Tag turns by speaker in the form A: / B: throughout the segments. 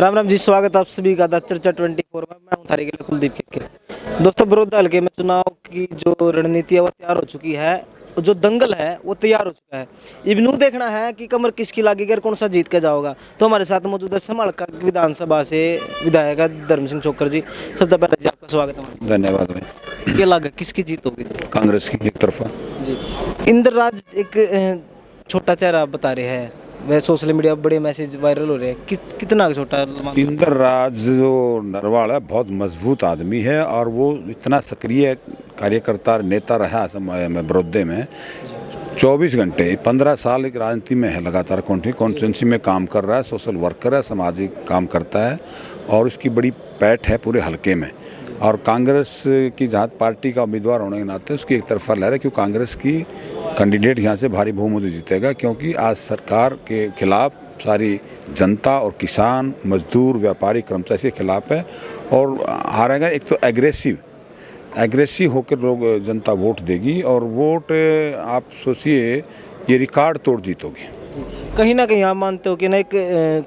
A: राम राम जी, स्वागत आप सभी का द चर्चा 24 में। मैं हूं थारी के लिए कुलदीप के। दोस्तों, बड़ौदा हल्के में चुनाव की जो रणनीति है वो तैयार हो चुकी है, जो दंगल है वो तैयार हो चुका है। इब्नू देखना है कि कमर किसकी लागेगी और कौन सा जीत के जाओगा। तो हमारे साथ मौजूद है समालका विधानसभा से विधायक धर्म सिंह चोकर जी। सबसे पहले जी आपका स्वागत है।
B: धन्यवाद भाई।
A: क्या लगा किसकी जीत होगी?
B: कांग्रेस की एक तरफा
A: जी। इंद्रराज एक छोटा चेहरा बता रहे हैं, वह सोशल मीडिया बड़े मैसेज वायरल हो रहे हैं। कितना छोटा?
B: इंद्रराज जो नरवाल है बहुत मजबूत आदमी है और वो इतना सक्रिय कार्यकर्ता नेता रहा समय में बड़ौदे में 24 घंटे 15 साल एक राजनीति में है, लगातार कॉन्स्टिट्यूंसी में काम कर रहा है, सोशल वर्कर है, सामाजिक काम करता है और उसकी बड़ी पैठ है पूरे हलके में। और कांग्रेस की जहाँ पार्टी का उम्मीदवार होने के नाते उसकी एक तरफा लहर है, क्योंकि कांग्रेस की कैंडिडेट यहाँ से भारी बहुमत जीतेगा, क्योंकि आज सरकार के खिलाफ सारी जनता और किसान, मजदूर, व्यापारी, कर्मचारी के खिलाफ है और हारेगा। एक तो एग्रेसिव होकर लोग जनता वोट देगी और वोट आप सोचिए ये रिकॉर्ड तोड़ जीत होगी।
A: कहीं ना कहीं आप मानते हो कि ना एक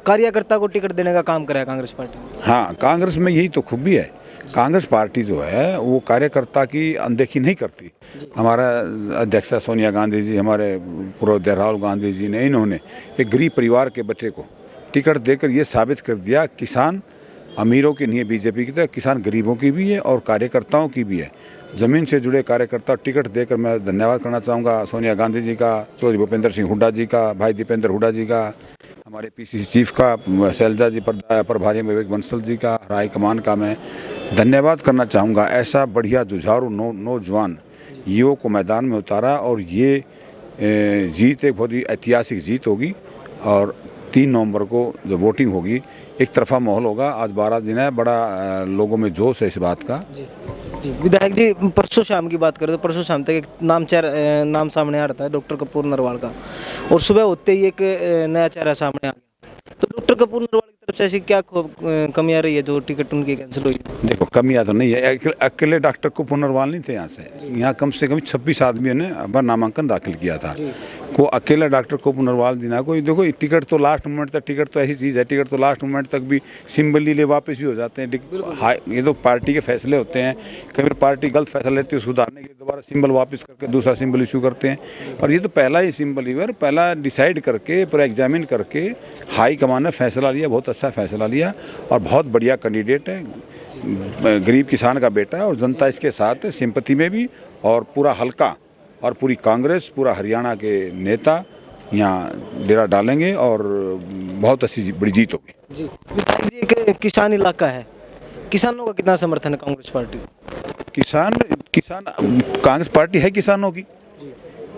A: कार्यकर्ता को टिकट देने का काम करा है कांग्रेस पार्टी?
B: हाँ, कांग्रेस में यही तो खूबी है। कांग्रेस पार्टी जो है वो कार्यकर्ता की अनदेखी नहीं करती। हमारा अध्यक्ष सोनिया गांधी जी, हमारे पूर्व राहुल गांधी जी ने, इन्होंने एक गरीब परिवार के बच्चे को टिकट देकर ये साबित कर दिया किसान अमीरों की नहीं है बीजेपी की तरह, किसान गरीबों की भी है और कार्यकर्ताओं की भी है। ज़मीन से जुड़े कार्यकर्ता टिकट देकर मैं धन्यवाद करना चाहूँगा सोनिया गांधी जी का, चौधरी भूपेंद्र सिंह हुड्डा जी का, भाई दीपेंद्र हुड्डा जी का, हमारे पीसीसी चीफ का शैलजा जी प्रभारी विवेक बंसल जी का, हाईकमान का मैं धन्यवाद करना चाहूँगा। ऐसा बढ़िया जुझारू नौजवान युवक को मैदान में उतारा और ये जीत एक बहुत ही ऐतिहासिक जीत होगी। और 3 नवंबर को जो वोटिंग होगी एक तरफा माहौल होगा। आज 12 दिन है, बड़ा लोगों में जोश है इस बात का।
A: जी जी। विधायक जी, परसों शाम की बात करें तो परसों शाम तक एक नाम सामने आ रहा था डॉक्टर कपूर नरवाल का, और सुबह होते ही एक नया चेहरा सामने आ गया। तो डॉक्टर कपूर नरवाल की तरफ से ऐसी क्या कमी आ रही है जो टिकट उनकी कैंसिल हुई? देखो,
B: कमियाँ तो नहीं है। अकेले डॉक्टर कपूर नरवाल नहीं थे यहाँ से, यहाँ कम से कम 26 आदमियों ने अपना नामांकन दाखिल किया था। को अकेला डॉक्टर कपूर नरवाल जी ना कोई, देखो टिकट तो लास्ट मोमेंट तक, टिकट तो ऐसी चीज़ है, टिकट तो लास्ट मोमेंट तक भी सिंबल ले वापस भी हो जाते हैं। ये तो पार्टी के फैसले होते हैं। कई बार पार्टी गलत फैसला लेती है, सुधारने के लिए दोबारा सिंबल वापस करके दूसरा सिंबल इशू करते हैं। और ये तो पहला ही सिंबल ही पहला डिसाइड करके पूरा एग्जामिन करके हाई कमान ने फैसला लिया, बहुत अच्छा फैसला लिया और बहुत बढ़िया कैंडिडेट है। गरीब किसान का बेटा है और जनता इसके साथ है, सिंपैथी में भी। और पूरा हल्का और पूरी कांग्रेस, पूरा हरियाणा के नेता यहाँ डेरा डालेंगे और बहुत अच्छी बड़ी जीत होगी।
A: जी जी। एक किसान इलाका है, किसानों का कितना समर्थन है कांग्रेस पार्टी?
B: किसान कांग्रेस पार्टी है किसानों की।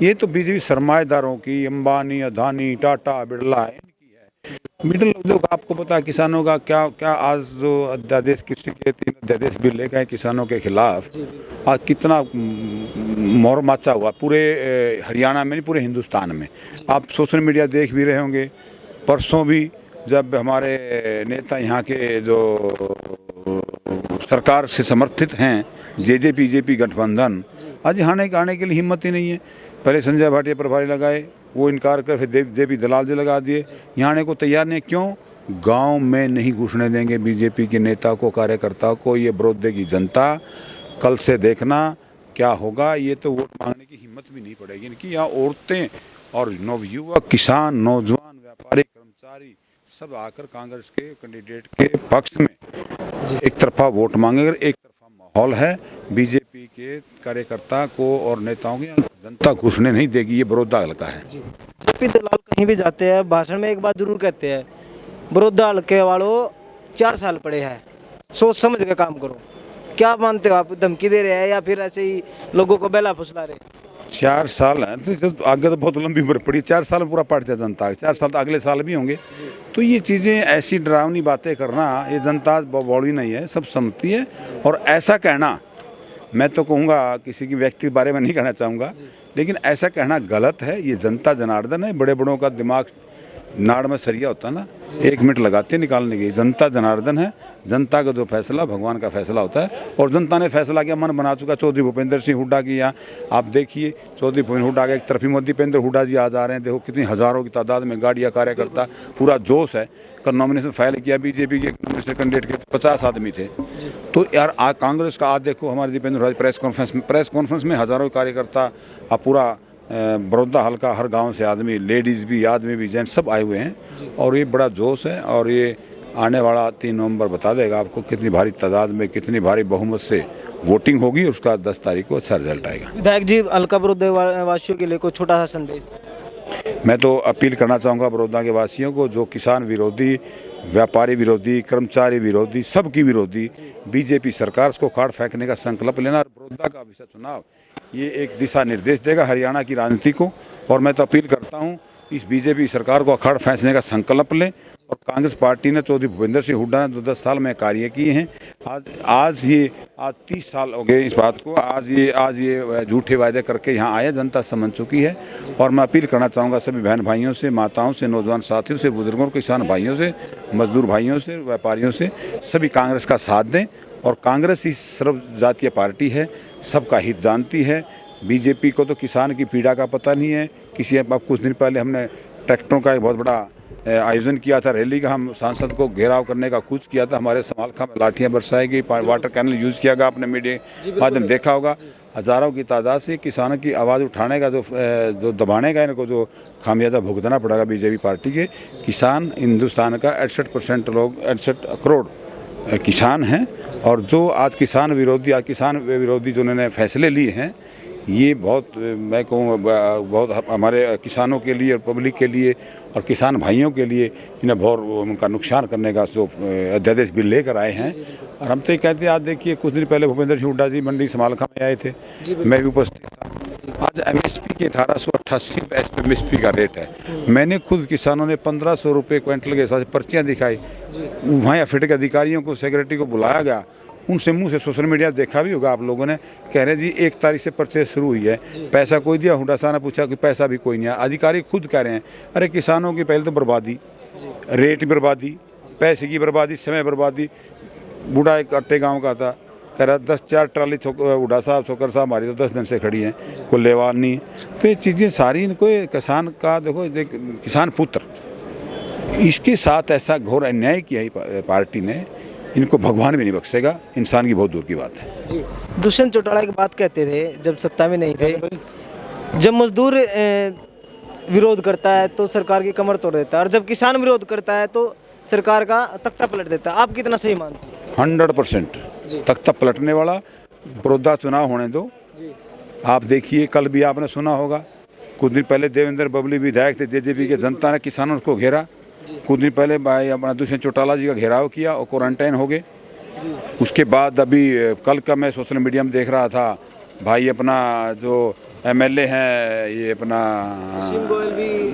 B: ये तो बीजेपी सरमाएदारों की, अंबानी, अदानी, टाटा, बिरला है, मिडिल उद्योग। आपको पता है किसानों का क्या क्या आज जो अध्यादेश, कृषि के 3 अध्यादेश भी लेकर किसानों के खिलाफ, आज कितना मोर माचा हुआ पूरे हरियाणा में नहीं, पूरे हिंदुस्तान में। आप सोशल मीडिया देख भी रहे होंगे। परसों भी जब हमारे नेता यहाँ के जो सरकार से समर्थित हैं, जेजेपी गठबंधन, आज यहाँ आने के लिए हिम्मत ही नहीं है। पहले संजय भाटिया प्रभारी लगाए, वो इनकार कर, फिर देवी दलाल जी लगा दिए। यहाँ आने को तैयार नहीं। क्यों? गांव में नहीं घुसने देंगे बीजेपी के नेता को, कार्यकर्ता को। ये बड़ौदे की जनता कल से देखना क्या होगा। ये तो वोट मांगने की हिम्मत भी नहीं पड़ेगी इनकी। यहाँ औरतें और नवयुवक, किसान, नौजवान, व्यापारी, कर्मचारी सब आकर कांग्रेस के कैंडिडेट के पक्ष में एक तरफा वोट मांगेंगे। एक तरफा माहौल है। बीजेपी के कार्यकर्ता को और नेताओं की जनता घुसने नहीं देगी। ये बड़ौदा हल्का है।
A: जेपी दलाल कहीं भी जाते हैं, भाषण में एक बात जरूर कहते हैं, बड़ौदा हल्के वालों 4 साल पड़े हैं, सोच समझ के काम करो। क्या मानते हो आप, धमकी दे रहे हैं या फिर ऐसे ही लोगों को बेला फुसला रहे हैं?
B: 4 साल है तो आगे तो बहुत लंबी उम्र पड़ी। 4 साल पूरा पड़ जाए जनता, 4 साल तो अगले साल भी होंगे। तो ये चीज़ें, ऐसी डरावनी बातें करना, ये जनता बौड़ी नहीं है, सब समझती है। और ऐसा कहना, मैं तो कहूँगा, किसी की व्यक्ति के बारे में नहीं कहना चाहूँगा, लेकिन ऐसा कहना गलत है। ये जनता जनार्दन है, बड़े बड़ों का दिमाग नाड़ में सरिया होता ना, 1 मिनट लगाते निकालने की। जनता जनार्दन है, जनता का जो फैसला भगवान का फैसला होता है, और जनता ने फैसला किया, मन बना चुका। चौधरी भूपेंद्र सिंह हुड्डा की यहाँ आप देखिए, चौधरी भूपेंद्र हुड्डा के एक तरफी मोदी दीपेंद्र हुड्डा जी आज आ रहे हैं, देखो कितनी हज़ारों की तादाद में गाड़ियाँ, कार्यकर्ता, पूरा जोश है। कल नॉमिनेशन फाइल किया बीजेपी के नॉमिनेशन कैंडिडेट के 50 आदमी थे। तो यार आज कांग्रेस का आज देखो, हमारे दीपेंद्र हुड्डा प्रेस कॉन्फ्रेंस में हज़ारों कार्यकर्ता, अब पूरा बड़ौदा हल्का हर गांव से आदमी, लेडीज़ भी, आदमी भी, जेंट्स सब आए हुए हैं, और ये बड़ा जोश है। और ये आने वाला 3 नवंबर बता देगा आपको कितनी भारी तादाद में, कितनी भारी बहुमत से वोटिंग होगी। उसका 10 तारीख को अच्छा रिजल्ट आएगा।
A: विधायक जी, अलका बड़ौदा वासियों के लिए कोई छोटा सा संदेश?
B: मैं तो अपील करना चाहूँगा बड़ौदा के वासियों को, जो किसान विरोधी, व्यापारी विरोधी, कर्मचारी विरोधी, सबकी विरोधी बीजेपी सरकार, उसको खाड़ फेंकने का संकल्प लेना। बड़ौदा का विषय चुनाव ये एक दिशा निर्देश देगा हरियाणा की राजनीति को। और मैं तो अपील करता हूँ इस बीजेपी सरकार को अखाड़ फेंकने का संकल्प लें। और कांग्रेस पार्टी ने, चौधरी भूपेंद्र सिंह हुड्डा ने 10 साल में कार्य किए हैं। आज 30 साल हो गए इस बात को। आज ये झूठे वायदे करके यहाँ आए, जनता समझ चुकी है। और मैं अपील करना चाहूँगा सभी बहन भाइयों से, माताओं से, नौजवान साथियों से, बुजुर्गों, किसान भाइयों से, मजदूर भाइयों से, व्यापारियों से, सभी कांग्रेस का साथ दें। और कांग्रेस ही सर्व जातीय पार्टी है, सबका हित जानती है। बीजेपी को तो किसान की पीड़ा का पता नहीं है। अब कुछ दिन पहले हमने ट्रैक्टरों का एक बहुत बड़ा आयोजन किया था, रैली का। हम सांसद को घेराव करने का कुछ किया था, हमारे समालखा में लाठियां बरसाई गई, वाटर कैनल यूज़ किया गया, आपने मीडिया माध्यम देखा होगा। हज़ारों की तादाद से किसानों की आवाज़ उठाने का, जो दबाने का, इनको जो खामियाजा भुगतना पड़ेगा बीजेपी पार्टी के। किसान हिंदुस्तान का 68% लोग, 68 करोड़ किसान हैं। और जो आज किसान विरोधी जो उन्होंने फैसले लिए हैं, ये बहुत, मैं कहूँ बहुत हमारे किसानों के लिए और पब्लिक के लिए और किसान भाइयों के लिए इन्हें बहुत उनका नुकसान करने का जो अध्यादेश बिल लेकर आए हैं। और हम तो ये कहते हैं, आज देखिए कुछ दिन पहले भूपेंद्र सिंह हुड्डा जी मंडी समालखा में आए थे, मैं भी उपस्थित था। आज MSP के 1888 MSP का रेट है। मैंने खुद किसानों ने 1500 रुपये क्विंटल के हिसाब से पर्चियाँ दिखाई। वहाँ फिट के अधिकारियों को, सेक्रेटरी को बुलाया गया, उनसे मुंह से सोशल मीडिया देखा भी होगा आप लोगों ने, कह रहे जी 1 तारीख से परचेज शुरू हुई है, पैसा कोई दिया? हुड्डा साहब ने पूछा कि पैसा भी कोई नहीं आया। अधिकारी खुद कह रहे हैं, अरे किसानों की पहले तो बर्बादी, रेट बर्बादी, पैसे की बर्बादी, समय बर्बादी। बूढ़ा एक अट्टे गांव का था, कह रहा 10-4 ट्राली हुड्डा साहब, छोकर साहब हमारी तो 10 दिन से खड़ी हैं, कोई लेवा नहीं। तो ये चीज़ें सारी इनको, किसान का देखो, किसान पुत्र, इसके साथ ऐसा घोर अन्याय किया है पार्टी ने, इनको भगवान भी नहीं बख्शेगा। इंसान की बहुत दूर की बात है।
A: जी, दुष्यंत चौटाला की बात कहते थे जब सत्ता में नहीं थे, जब मजदूर विरोध करता है तो सरकार की कमर तोड़ देता है, और जब किसान विरोध करता है तो सरकार का तख्ता पलट देता है। आप कितना सही मानते हैं?
B: 100% तख्ता पलटने वाला। बड़ौदा चुनाव होने दो, आप देखिए, कल भी आपने सुना होगा, कुछ दिन पहले देवेंद्र बबली विधायक थे जेजेपी के, जनता ने किसानों को घेरा। कुछ दिन पहले भाई अपना दुष्यंत चौटाला जी का घेराव किया और क्वारंटाइन हो गए। उसके बाद अभी कल का मैं सोशल मीडिया में देख रहा था, भाई अपना जो MLA हैं, ये अपना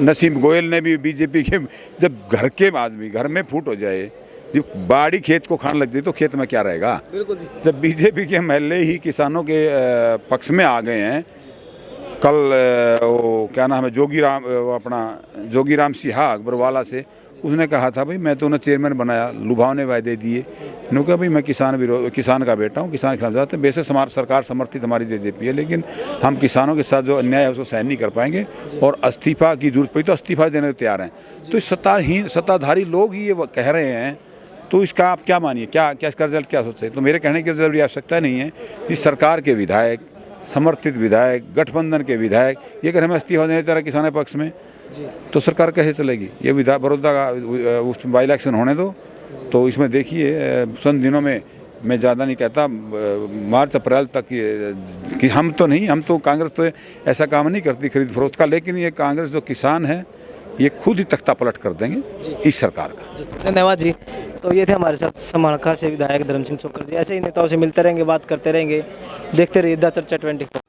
B: नसीम गोयल ने भी बीजेपी के, जब घर के आदमी घर में फूट हो जाए, जब बाड़ी खेत को खाने लगती तो खेत में क्या रहेगा? बिल्कुल जी। जब बीजेपी के MLA ही किसानों के पक्ष में आ गए हैं। कल वो क्या नाम है, जोगी राम सिहा अकबरवाला से, उसने कहा था भाई मैं तो उन्हें चेयरमैन बनाया, लुभावने वायदे दिए। उन्होंने कहा भाई मैं किसान का बेटा हूँ, किसान के खिलाफ जाते हैं। वैसे सरकार समर्थित हमारी जेजेपी है, लेकिन हम किसानों के साथ जो अन्याय है उसको सहन नहीं कर पाएंगे, और इस्तीफा की जरूरत पड़ी तो इस्तीफा देने को तैयार हैं। तो सत्ताधारी लोग ही ये कह रहे हैं, तो इसका आप क्या मानिए, क्या इसका रिजल्ट क्या सोचते हैं? तो मेरे कहने की जरूरी आवश्यकता नहीं है। इस सरकार के विधायक, समर्थित विधायक, गठबंधन के विधायक, ये अगर हमें इस्तीफा देने तरह किसानों पक्ष में, तो सरकार कैसे चलेगी? ये बड़ौदा का बाई इलेक्शन होने दो, तो इसमें देखिए चंद दिनों में, मैं ज़्यादा नहीं कहता, मार्च अप्रैल तक कि हम तो कांग्रेस तो ऐसा काम नहीं करती खरीद फरोख्त का, लेकिन ये कांग्रेस जो किसान है, ये खुद ही तख्ता पलट कर देंगे इस सरकार का।
A: धन्यवाद जी। तो ये थे हमारे साथ समालखा से विधायक धर्म सिंह छोकर जी। ऐसे ही नेताओं से मिलते रहेंगे, बात करते रहेंगे, देखते रहिए द चर्चा 24।